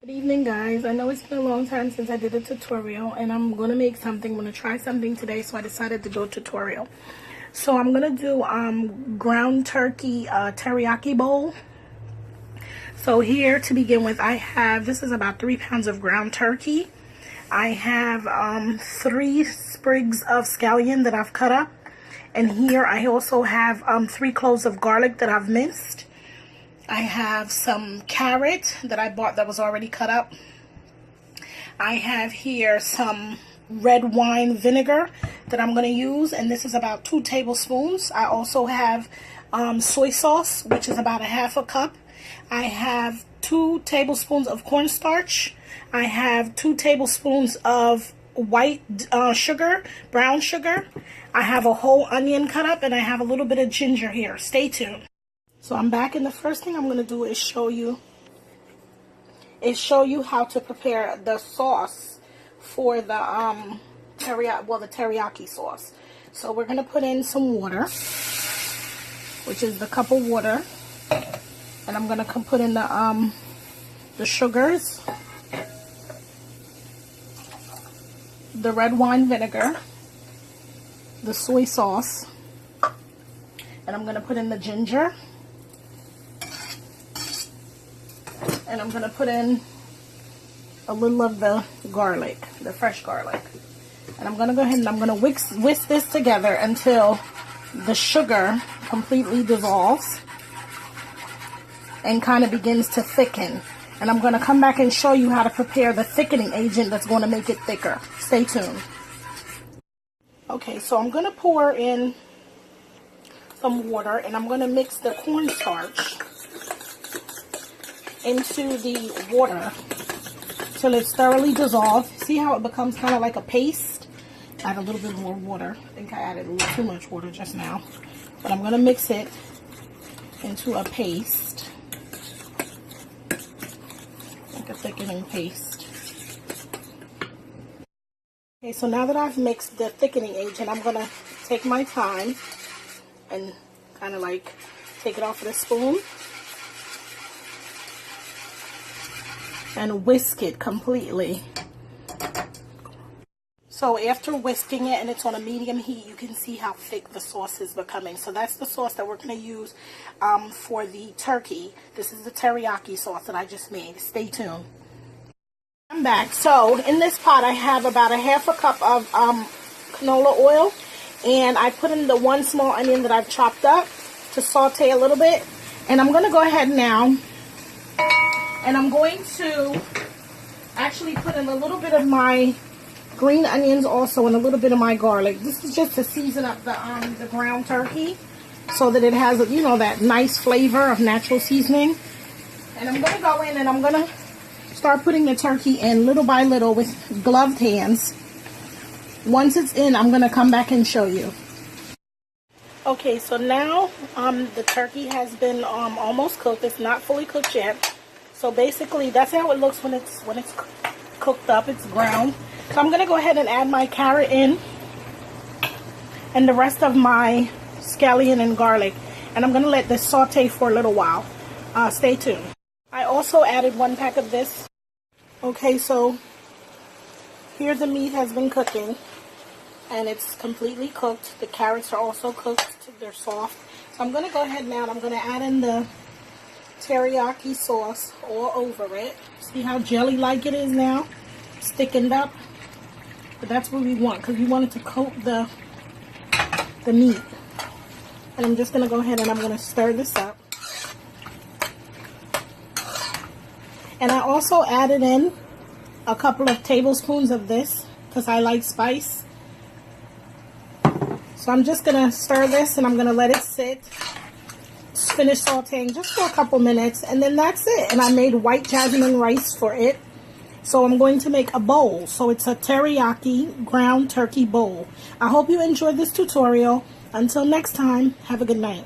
Good evening, guys. I know it's been a long time since I did a tutorial, and I'm gonna make something. I'm gonna try something today, so I decided to do a tutorial. So I'm gonna do ground turkey teriyaki bowl. So here to begin with, I have, this is about 3 pounds of ground turkey. I have 3 sprigs of scallion that I've cut up, and here I also have 3 cloves of garlic that I've minced. I have some carrot that I bought that was already cut up. I have here some red wine vinegar that I'm going to use, and this is about 2 tablespoons. I also have soy sauce, which is about 1/2 cup. I have 2 tablespoons of cornstarch. I have 2 tablespoons of white sugar, brown sugar. I have a whole onion cut up, and I have a little bit of ginger here. Stay tuned. So I'm back, and the first thing I'm going to do is show you how to prepare the sauce for the teriyaki sauce. So we're going to put in some water, which is the cup of water, and I'm going to put in the sugars, the red wine vinegar, the soy sauce, and I'm going to put in the ginger. And I'm going to put in a little of the garlic, the fresh garlic. And I'm going to go ahead and I'm going to whisk this together until the sugar completely dissolves and kind of begins to thicken. And I'm going to come back and show you how to prepare the thickening agent that's going to make it thicker. Stay tuned. Okay, so I'm going to pour in some water, and I'm going to mix the cornstarch into the water till it's thoroughly dissolved. See how it becomes kind of like a paste? Add a little bit more water. I think I added a little too much water just now. But I'm going to mix it into a paste, like a thickening paste. Okay, so now that I've mixed the thickening agent, I'm going to take my time and kind of like take it off with a spoon and whisk it completely. So after whisking it and it's on a medium heat, you can see how thick the sauce is becoming. So that's the sauce that we're going to use for the turkey. This is the teriyaki sauce that I just made. Stay tuned. I'm back. So in this pot I have about 1/2 cup of canola oil, and I put in the 1 small onion that I've chopped up to saute a little bit. And I'm going to go ahead now and I'm going to actually put in a little bit of my green onions also and a little bit of my garlic. This is just to season up the ground turkey so that it has, you know, that nice flavor of natural seasoning. And I'm going to go in and I'm going to start putting the turkey in little by little with gloved hands. Once it's in, I'm going to come back and show you. Okay, so now the turkey has been almost cooked. It's not fully cooked yet. So basically, that's how it looks when it's cooked up. It's brown. So I'm going to go ahead and add my carrot in and the rest of my scallion and garlic. And I'm going to let this saute for a little while. Stay tuned. I also added 1 pack of this. Okay, so here the meat has been cooking and it's completely cooked. The carrots are also cooked. They're soft. So I'm going to go ahead now and I'm going to add in the teriyaki sauce all over it. See how jelly-like it is now? It's thickened up. But that's what we want, because we want it to coat the meat. And I'm just going to go ahead and I'm going to stir this up. And I also added in a couple of tablespoons of this because I like spice. So I'm just going to stir this and I'm going to let it sit. Finish sauteing just for a couple minutes, and then that's it. And I made white jasmine rice for it. So I'm going to make a bowl. So it's a teriyaki ground turkey bowl. I hope you enjoyed this tutorial. Until next time, have a good night.